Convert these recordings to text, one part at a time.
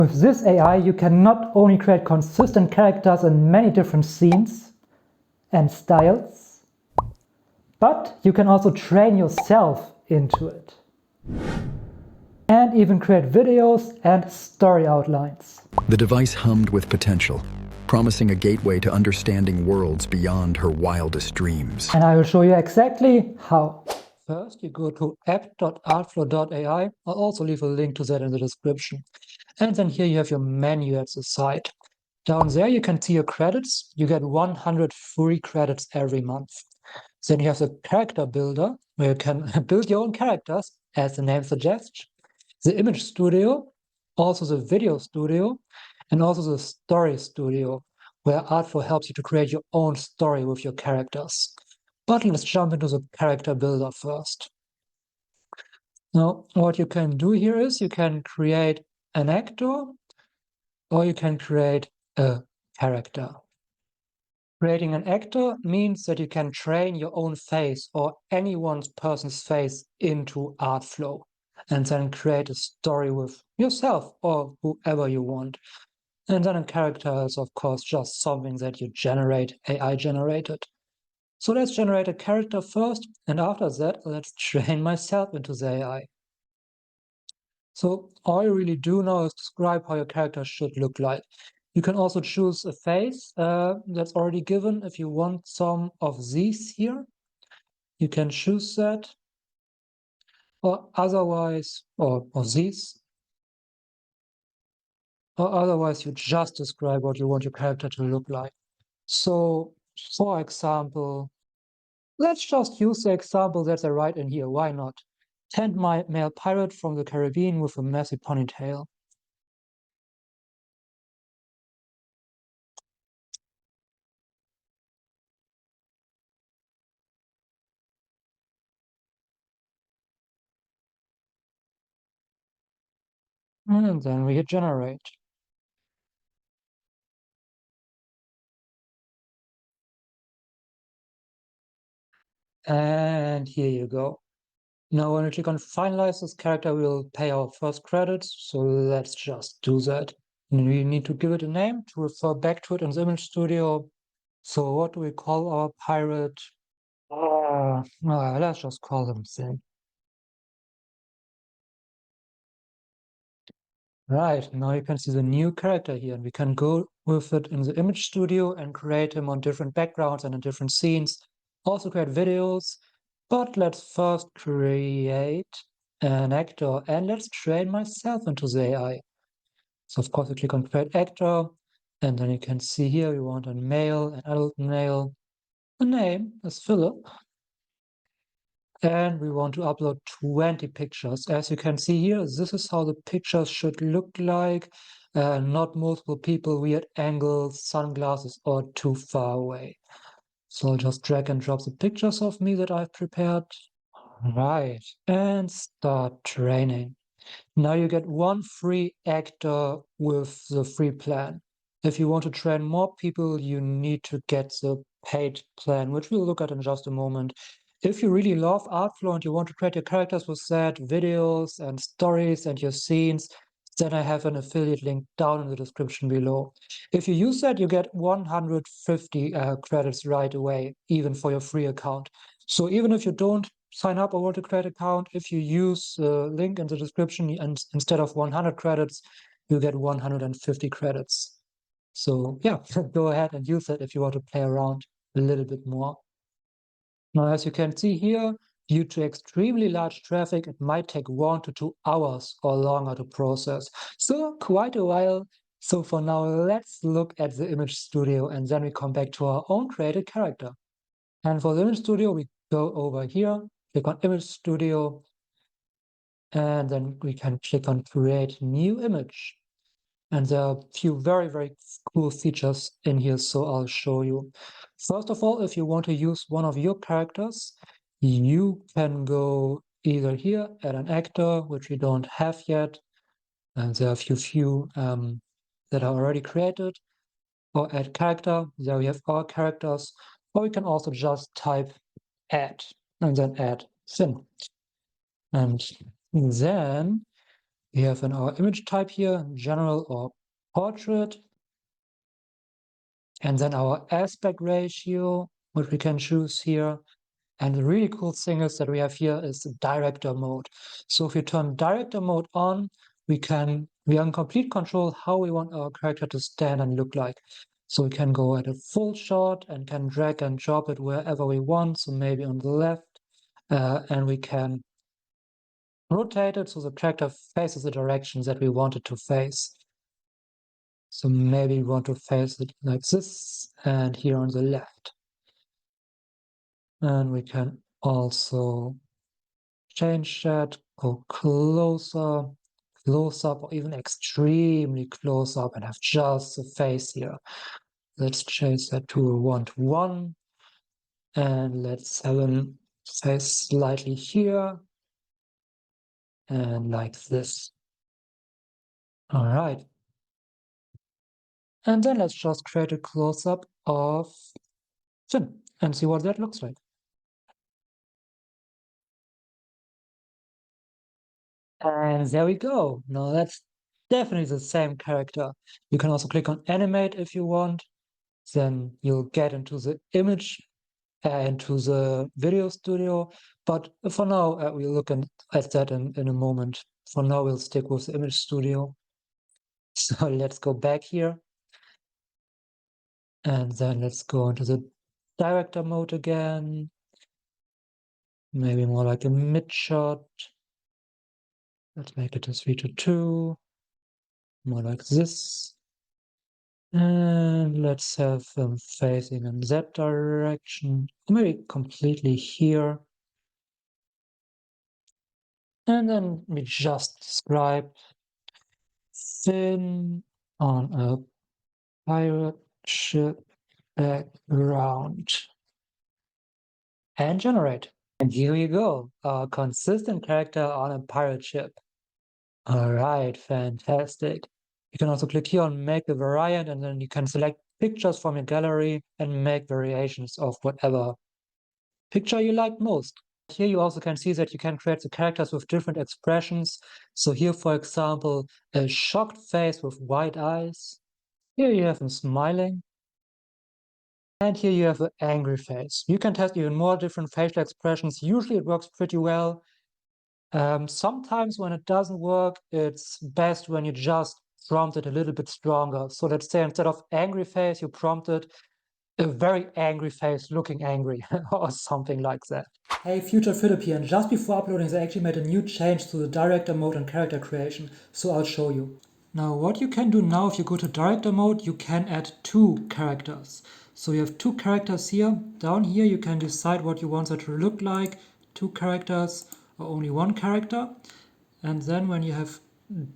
With this AI, you can not only create consistent characters in many different scenes and styles, but you can also train yourself into it. And even create videos and story outlines. The device hummed with potential, promising a gateway to understanding worlds beyond her wildest dreams. And I will show you exactly how. First, you go to app.artflow.ai. I'll also leave a link to that in the description. And then here you have your menu at the side. Down there you can see your credits. You get 100 free credits every month. Then you have the character builder, where you can build your own characters, as the name suggests. The image studio, also the video studio, and also the story studio, where Artflow helps you to create your own story with your characters. But let's jump into the character builder first. Now, what you can do here is you can create an actor, or you can create a character. Creating an actor means that you can train your own face or person's face into Artflow and then create a story with yourself or whoever you want. And then a character is, of course, just something that you generate, AI generated. So let's generate a character first, and after that, let's train myself into the AI. So all you really do now is describe how your character should look like. You can also choose a face that's already given. If you want some of these here, you can choose that. Or otherwise, or these. Or otherwise, you just describe what you want your character to look like. So, for example, let's just use the example that I write in here. Why not? 10 male pirate from the Caribbean with a messy ponytail. And then we hit generate. And here you go. Now, when we click on finalize this character, we'll pay our first credits. So let's just do that. And we need to give it a name to refer back to it in the image studio. So what do we call our pirate? Let's just call him Thing. Right, now you can see the new character here, and we can go with it in the image studio and create him on different backgrounds and in different scenes. Also create videos, but let's first create an actor and let's train myself into the AI. So of course you click on create actor, and then you can see here we want a male, an adult male. The name is Philip. And we want to upload 20 pictures. As you can see here, this is how the pictures should look like. Not multiple people, weird angles, sunglasses, or too far away. So I'll just drag and drop the pictures of me that I've prepared. Right, and start training. Now you get one free actor with the free plan. If you want to train more people, you need to get the paid plan, which we'll look at in just a moment. If you really love Artflow and you want to create your characters with that, videos and stories and your scenes, then I have an affiliate link down in the description below. If you use that, you get 150 credits right away, even for your free account. So even if you don't sign up or want to create an account, if you use the link in the description and instead of 100 credits, you get 150 credits. So yeah, go ahead and use that if you want to play around a little bit more. Now, as you can see here, due to extremely large traffic, it might take 1 to 2 hours or longer to process. So quite a while. So for now, let's look at the image studio and then we come back to our own created character. And for the image studio, we go over here, click on image studio, and then we can click on create new image. And there are a few very, very cool features in here, so I'll show you. First of all, if you want to use one of your characters, you can go either here, add an actor, which we don't have yet, and there are a few that are already created, or add character, there we have our characters, or we can also just type add, and then add sim. And then We have in our image type here, general or portrait. And then our aspect ratio, which we can choose here. And the really cool thing is that we have here is the director mode. So if you turn director mode on, we are in complete control how we want our character to stand and look like. So we can go at a full shot and can drag and drop it wherever we want. So maybe on the left, and we can rotate it so the character faces the direction that we want it to face. So maybe we want to face it like this, and here on the left. And we can also change that, go closer, close up, or even extremely close up and have just the face here. Let's change that to a 1:1. And let's have a face slightly here and like this. All right. And then let's just create a close-up of Finn and see what that looks like. And there we go. Now that's definitely the same character. You can also click on animate if you want. Then you'll get into the image, into the video studio. But for now, we'll look at that in a moment. For now, we'll stick with the image studio. So let's go back here. And then let's go into the director mode again. Maybe more like a mid shot. Let's make it a 3:2. More like this. And let's have them facing in that direction, or maybe completely here. And then we just describe Finn on a pirate ship background. And generate. And here we go, a consistent character on a pirate ship. All right, fantastic. You can also click here on make a variant, and then you can select pictures from your gallery and make variations of whatever picture you like most. Here you also can see that you can create the characters with different expressions. So here, for example, a shocked face with wide eyes. Here you have him smiling. And here you have an angry face. You can test even more different facial expressions. Usually it works pretty well. Sometimes when it doesn't work, it's best when you just prompt it a little bit stronger. So let's say instead of angry face, you prompted a very angry face looking angry or something like that. Hey, Future Philip here, and just before uploading, they actually made a new change to the director mode and character creation, so I'll show you. Now, what you can do now, if you go to director mode, you can add 2 characters. So you have 2 characters here. Down here, you can decide what you want it to look like, 2 characters or only 1 character. And then when you have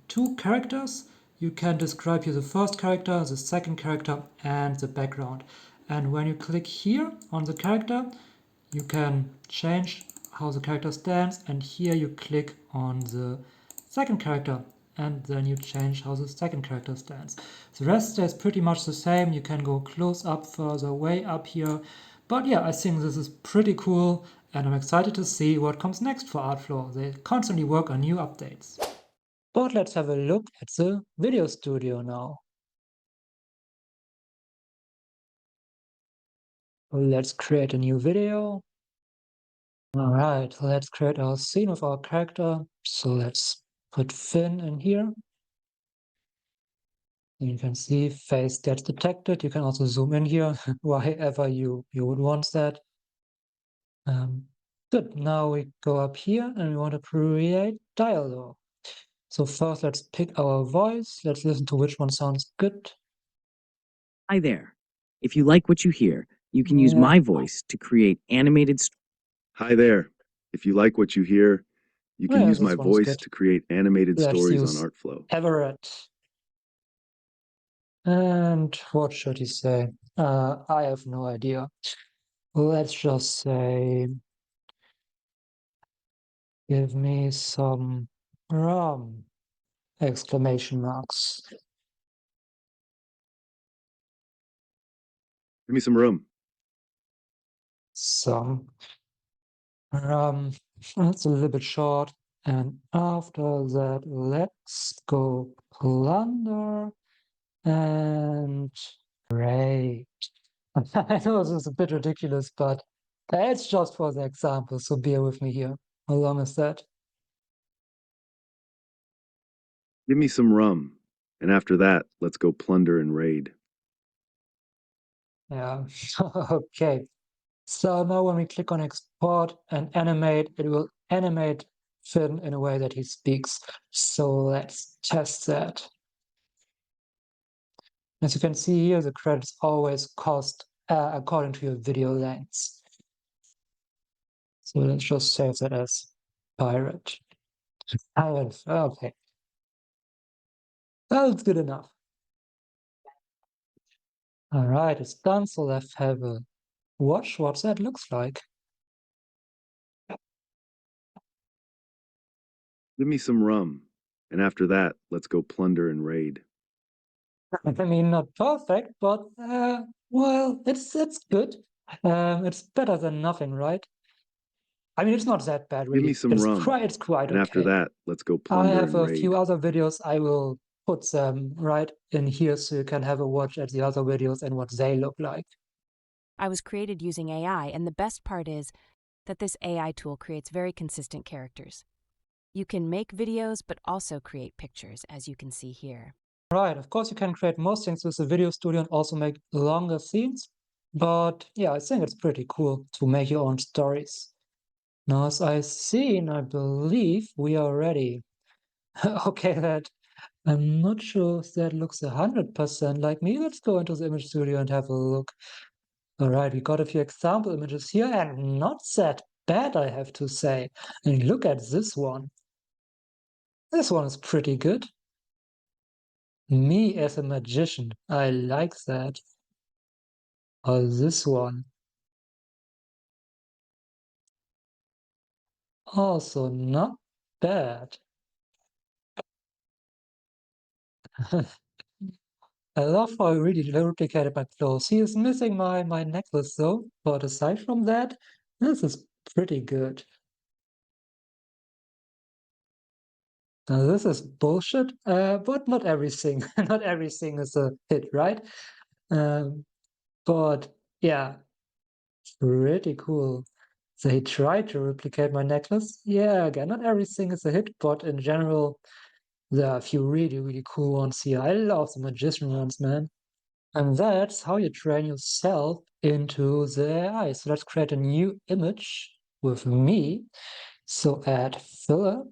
2 characters, you can describe here the first character, the second character, and the background. And when you click here on the character, you can change how the character stands, and here you click on the second character, and then you change how the second character stands. The rest stays pretty much the same. You can go close up, further, way up here. But yeah, I think this is pretty cool, and I'm excited to see what comes next for Artflow. They constantly work on new updates. But let's have a look at the video studio now. Let's create a new video. All right, let's create our scene of our character. So let's put Finn in here. And you can see face gets detected. You can also zoom in here, wherever you would want that. Good, now we go up here and we want to create dialogue. So first let's pick our voice. Let's listen to which one sounds good. Hi there. If you like what you hear, you can use my voice to create animated. Hi there. If you like what you hear, you can use this my one is voice good. to create animated Let's stories on use Artflow. Everett. And what should he say? I have no idea. Let's just say, give me some rum! Exclamation marks. Give me some room. Some rum. It's a little bit short. And after that, let's go plunder and great. I know this is a bit ridiculous, but it's just for the example, so bear with me here. How long is that? Give me some rum, and after that, let's go plunder and raid. Yeah, okay. So now when we click on export and animate, it will animate Finn in a way that he speaks. So let's test that. As you can see here, the credits always cost according to your video lengths. So let's just save that as pirate. Pirate, okay. That's good enough. All right, it's done. So let's have a watch what that looks like. Give me some rum, and after that, let's go plunder and raid. I mean, not perfect, but well, it's good. It's better than nothing, right? I mean, it's not that bad, Give really. me some rum, It's quite and after okay. that, let's go I plunder have and a raid. few other videos. I will put them right in here so you can have a watch at the other videos and what they look like. I was created using AI, and the best part is that this AI tool creates very consistent characters. You can make videos, but also create pictures, as you can see here. Right, of course you can create most things with the video studio and also make longer scenes. But yeah, I think it's pretty cool to make your own stories. Now, as I've seen, I believe we are ready. Okay, I'm not sure if that looks 100% like me. Let's go into the image studio and have a look. All right, we got a few example images here and not that bad, I have to say. And look at this one. This one is pretty good. Me as a magician, I like that. Or this one. Also not bad. I love how I really replicated my clothes. He is missing my necklace though, but aside from that, this is pretty good. Now this is bullshit, but not everything. Not everything is a hit, right? Um, but yeah, pretty cool. They tried to replicate my necklace. Yeah, again, not everything is a hit, but in general, there are a few really, really cool ones here. I love the magician ones, man. And that's how you train yourself into the AI. So let's create a new image with me. So add filler.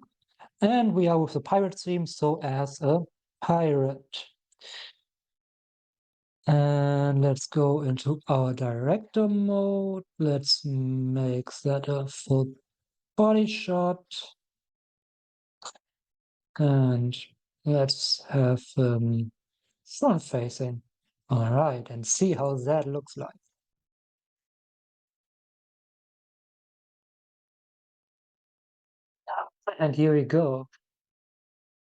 And we are with the pirate theme, so as a pirate. And let's go into our director mode. Let's make that a full body shot. And let's have front facing. All right, and see how that looks like. And here we go.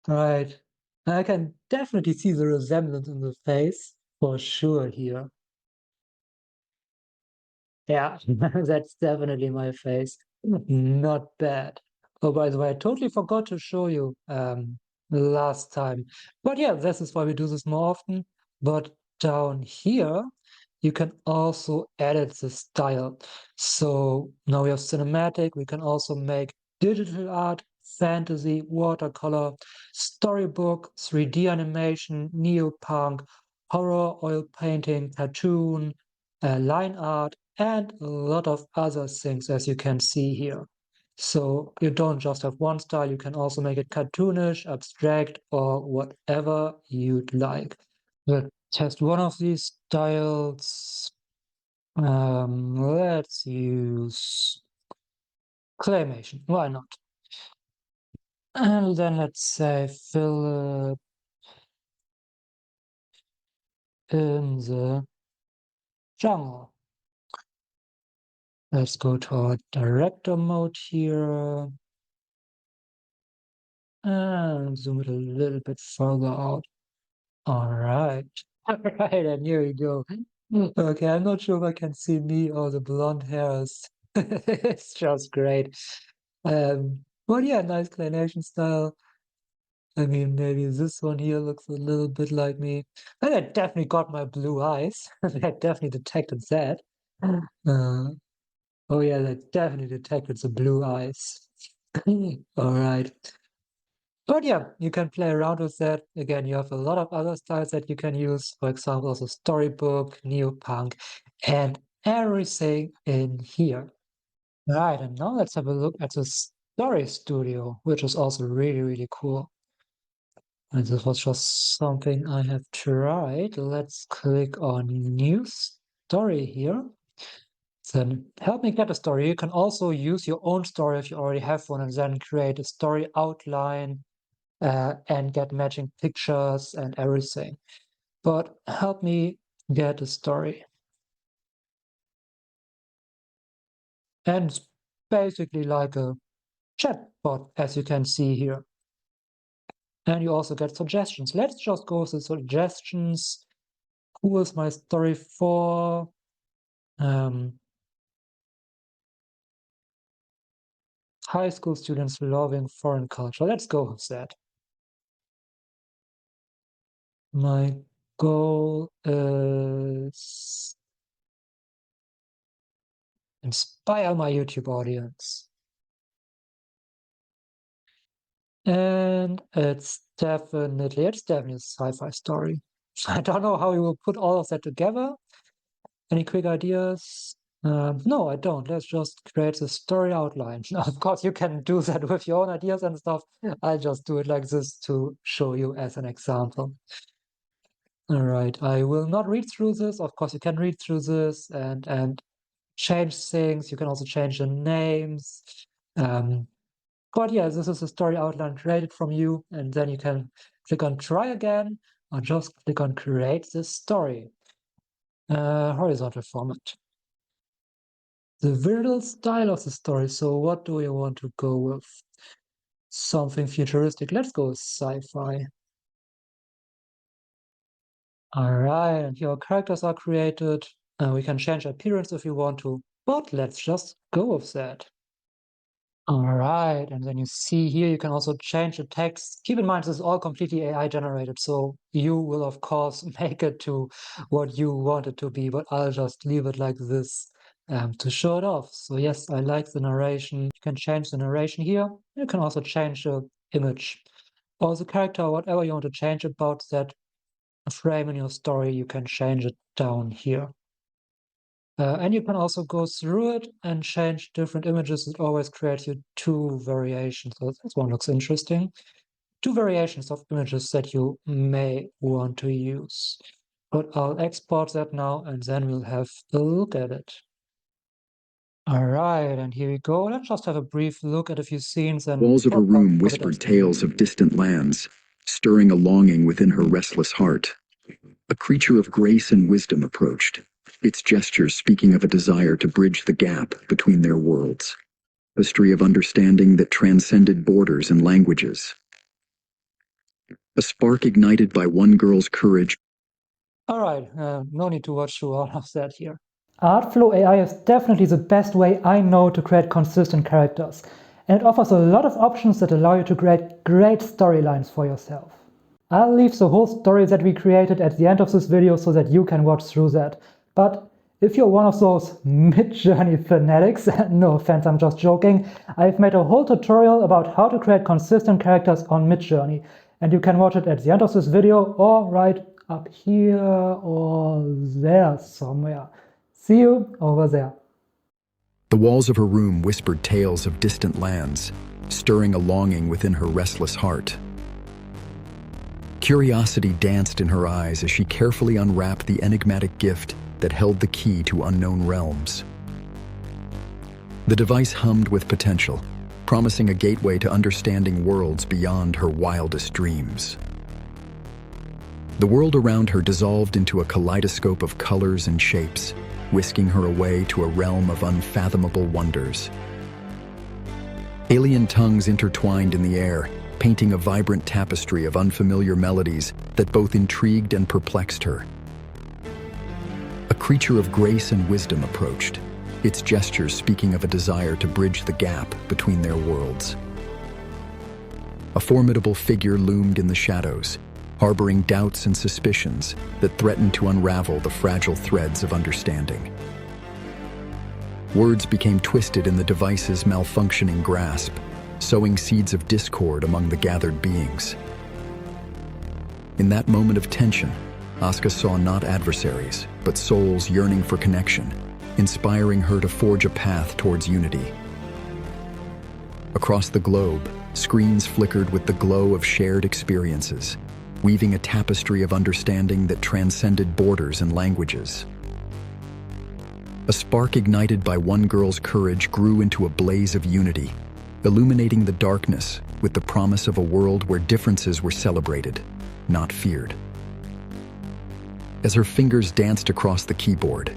Right. I can definitely see the resemblance in the face for sure here. Yeah, that's definitely my face. Not bad. Oh, by the way, I totally forgot to show you last time. But yeah, this is why we do this more often. But down here, you can also edit the style. So now we have cinematic. We can also make digital art, fantasy, watercolor, storybook, 3D animation, neopunk, horror, oil painting, cartoon, line art, and a lot of other things, as you can see here. So you don't just have one style, you can also make it cartoonish, abstract, or whatever you'd like. Let's test one of these styles. Let's use claymation. Why not? And then let's say fill it in the jungle. Let's go to our director mode here and zoom it a little bit further out. All right. All right, and here we go. Okay, I'm not sure if I can see me or the blonde hairs. It's just great. But yeah, nice claymation style. I mean, maybe this one here looks a little bit like me. And I definitely got my blue eyes. I definitely detected that. Uh, oh yeah, that definitely detected the blue eyes. All right. But yeah, you can play around with that. Again, you have a lot of other styles that you can use. For example, also storybook, neopunk, and everything in here. All right, and now let's have a look at the Story Studio, which is also really, really cool. And this was just something I have tried. Let's click on New Story here. Then help me get a story. You can also use your own story if you already have one, and then create a story outline and get matching pictures and everything. But help me get a story. And it's basically like a chatbot, as you can see here. And you also get suggestions. Let's just go with the suggestions. Who is my story for? High school students loving foreign culture. Let's go with that. My goal is inspire my YouTube audience. And it's definitely a sci-fi story. I don't know how you will put all of that together. Any quick ideas? No, I don't. Let's just create the story outline. Of course, you can do that with your own ideas and stuff. I'll just do it like this to show you as an example. All right, I will not read through this. Of course, you can read through this and change things. You can also change the names. But yeah, this is a story outline created from you, and then you can click on try again, or just click on create this story. Horizontal format. The visual style of the story. So what do we want to go with? Something futuristic. Let's go with sci-fi. All right, and your characters are created. We can change appearance if you want to, but let's just go with that. All right, and then you see here, you can also change the text. Keep in mind, this is all completely AI generated, so you will, of course, make it to what you want it to be, but I'll just leave it like this to show it off. So yes, I like the narration. You can change the narration here. You can also change the image or the character, whatever you want to change about that frame in your story, you can change it down here. And you can also go through it and change different images. It always creates you two variations. So this one looks interesting. Two variations of images that you may want to use. But I'll export that now, and then we'll have a look at it. All right, and here we go. Let's just have a brief look at a few scenes and Walls of her room whispered tales of distant lands, stirring a longing within her restless heart. A creature of grace and wisdom approached, its gestures speaking of a desire to bridge the gap between their worlds. A history of understanding that transcended borders and languages. A spark ignited by one girl's courage. All right, no need to watch through all of that here. Artflow AI is definitely the best way I know to create consistent characters, and it offers a lot of options that allow you to create great storylines for yourself. I'll leave the whole story that we created at the end of this video so that you can watch through that. But if you're one of those Midjourney fanatics, no offense, I'm just joking, I've made a whole tutorial about how to create consistent characters on Midjourney, and you can watch it at the end of this video or right up here or there somewhere. See you over there. The walls of her room whispered tales of distant lands, stirring a longing within her restless heart. Curiosity danced in her eyes as she carefully unwrapped the enigmatic gift that held the key to unknown realms. The device hummed with potential, promising a gateway to understanding worlds beyond her wildest dreams. The world around her dissolved into a kaleidoscope of colors and shapes, whisking her away to a realm of unfathomable wonders. Alien tongues intertwined in the air, painting a vibrant tapestry of unfamiliar melodies that both intrigued and perplexed her. A creature of grace and wisdom approached, its gestures speaking of a desire to bridge the gap between their worlds. A formidable figure loomed in the shadows, harboring doubts and suspicions that threatened to unravel the fragile threads of understanding. Words became twisted in the device's malfunctioning grasp, sowing seeds of discord among the gathered beings. In that moment of tension, Asuka saw not adversaries, but souls yearning for connection, inspiring her to forge a path towards unity. Across the globe, screens flickered with the glow of shared experiences, weaving a tapestry of understanding that transcended borders and languages. A spark ignited by one girl's courage grew into a blaze of unity, illuminating the darkness with the promise of a world where differences were celebrated, not feared. As her fingers danced across the keyboard,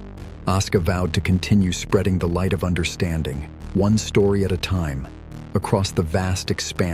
Asuka vowed to continue spreading the light of understanding, one story at a time, across the vast expanse